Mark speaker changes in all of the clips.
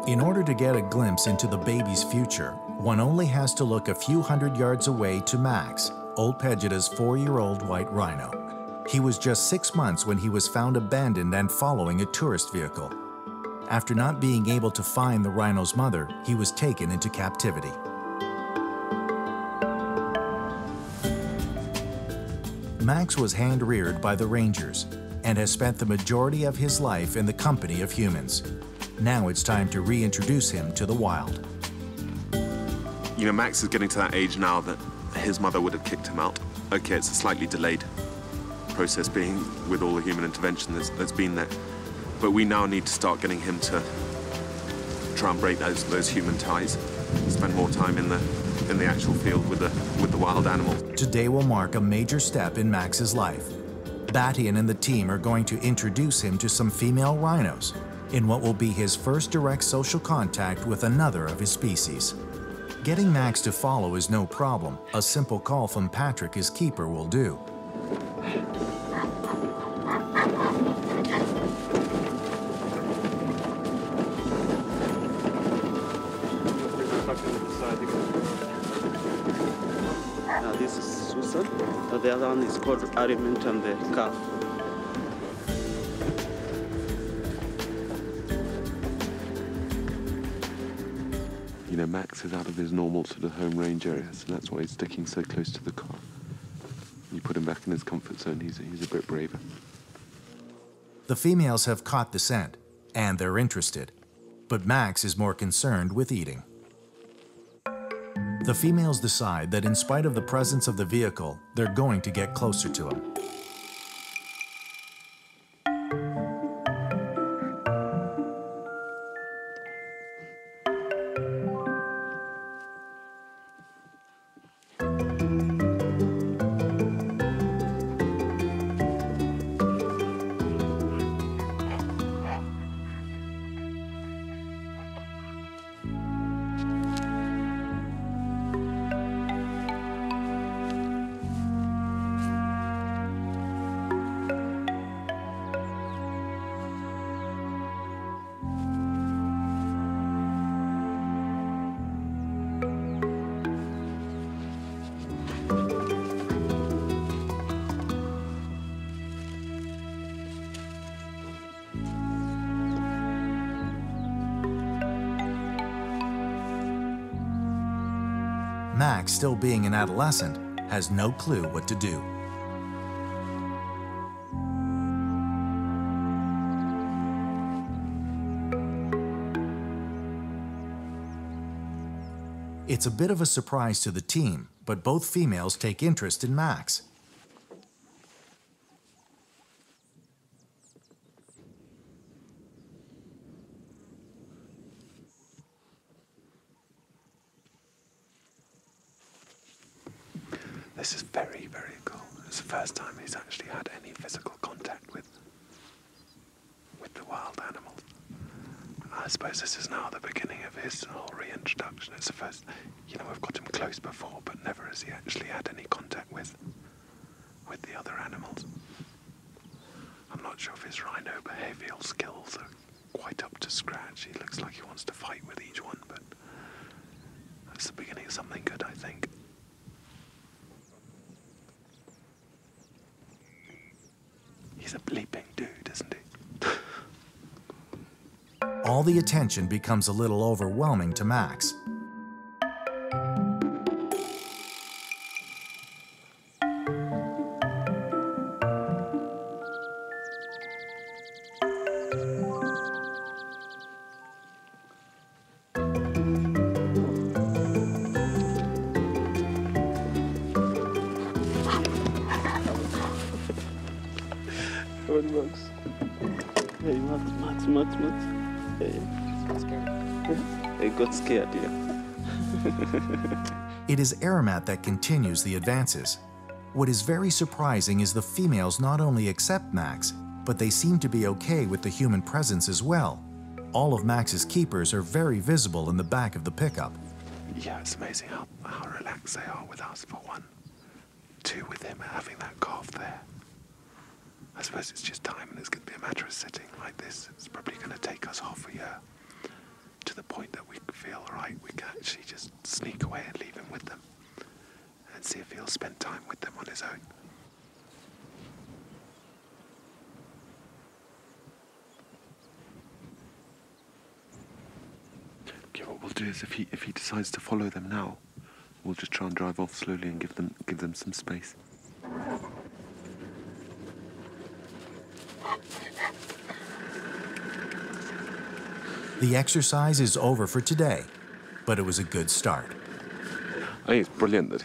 Speaker 1: In order to get a glimpse into the baby's future, one only has to look a few hundred yards away to Max, Ol Pejeta's 4-year-old white rhino. He was just 6 months when he was found abandoned and following a tourist vehicle. After not being able to find the rhino's mother, he was taken into captivity. Max was hand-reared by the rangers and has spent the majority of his life in the company of humans. Now it's time to reintroduce him to the wild.
Speaker 2: You know, Max is getting to that age now that his mother would have kicked him out. Okay, it's a slightly delayed process being with all the human intervention that's been there. But we now need to start getting him to try and break those human ties, spend more time in the actual field with the wild animals.
Speaker 1: Today will mark a major step in Max's life. Batian and the team are going to introduce him to some female rhinos in what will be his first direct social contact with another of his species. Getting Max to follow is no problem. A simple call from Patrick, his keeper, will do.
Speaker 3: This is Susan. The other one is called Ariment and the calf.
Speaker 2: You know, Max is out of his normal sort of home range area, so that's why he's sticking so close to the car. You put him back in his comfort zone, he's a bit braver.
Speaker 1: The females have caught the scent, and they're interested. But Max is more concerned with eating. The females decide that in spite of the presence of the vehicle, they're going to get closer to him. Max, still being an adolescent, has no clue what to do. It's a bit of a surprise to the team, but both females take interest in Max.
Speaker 2: This is very, very cool. It's the first time he's actually had any physical contact with the wild animals. I suppose this is now the beginning of his whole reintroduction. It's the first, you know, we've got him close before, but never has he actually had any contact with the other animals. I'm not sure if his rhino behavioural skills are quite up to scratch. He looks like he wants to fight with each one, but that's the beginning of something good, I think. He's a bleeping dude, isn't he?
Speaker 1: All the attention becomes a little overwhelming to Max.
Speaker 3: Max. Hey, Max. Hey. He got scared, yeah.
Speaker 1: It is Aramat that continues the advances. What is very surprising is the females not only accept Max, but they seem to be okay with the human presence as well. All of Max's keepers are very visible in the back of the pickup.
Speaker 2: Yeah, it's amazing how relaxed they are with us, for one. Two, with him having that calf there. I suppose it's just time, and it's going to be a matter of sitting like this. It's probably going to take us half a year to the point that we feel, right, we can actually just sneak away and leave him with them and see if he'll spend time with them on his own. Okay, what we'll do is if he decides to follow them now, we'll just try and drive off slowly and give them some space.
Speaker 1: The exercise is over for today, but it was a good start.
Speaker 2: I think it's brilliant that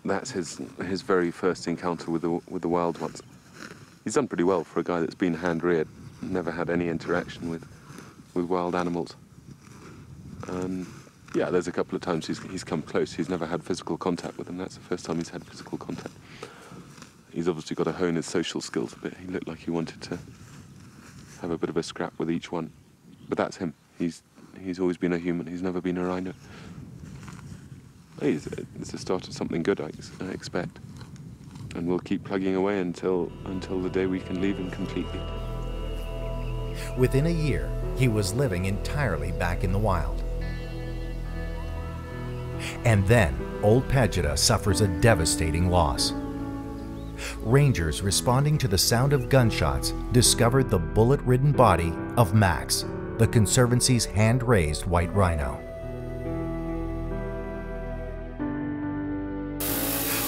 Speaker 2: that's his very first encounter with the wild ones. He's done pretty well for a guy that's been hand-reared, never had any interaction with wild animals. Yeah, there's a couple of times he's come close. He's never had physical contact with them. That's the first time he's had physical contact. He's obviously got to hone his social skills a bit. He looked like he wanted to have a bit of a scrap with each one. But that's him. He's always been a human. He's never been a rhino. It's the start of something good, I expect. And we'll keep plugging away until the day we can leave him completely.
Speaker 1: Within a year, he was living entirely back in the wild. And then, Ol Pejeta suffers a devastating loss. Rangers responding to the sound of gunshots discovered the bullet-ridden body of Max, the Conservancy's hand-raised white rhino.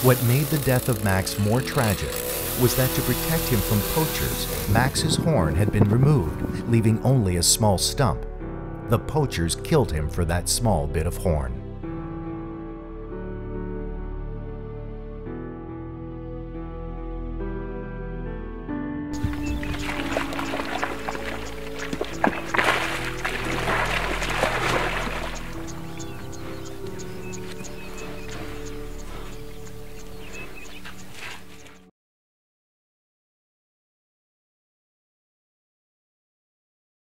Speaker 1: What made the death of Max more tragic was that to protect him from poachers, Max's horn had been removed, leaving only a small stump. The poachers killed him for that small bit of horn.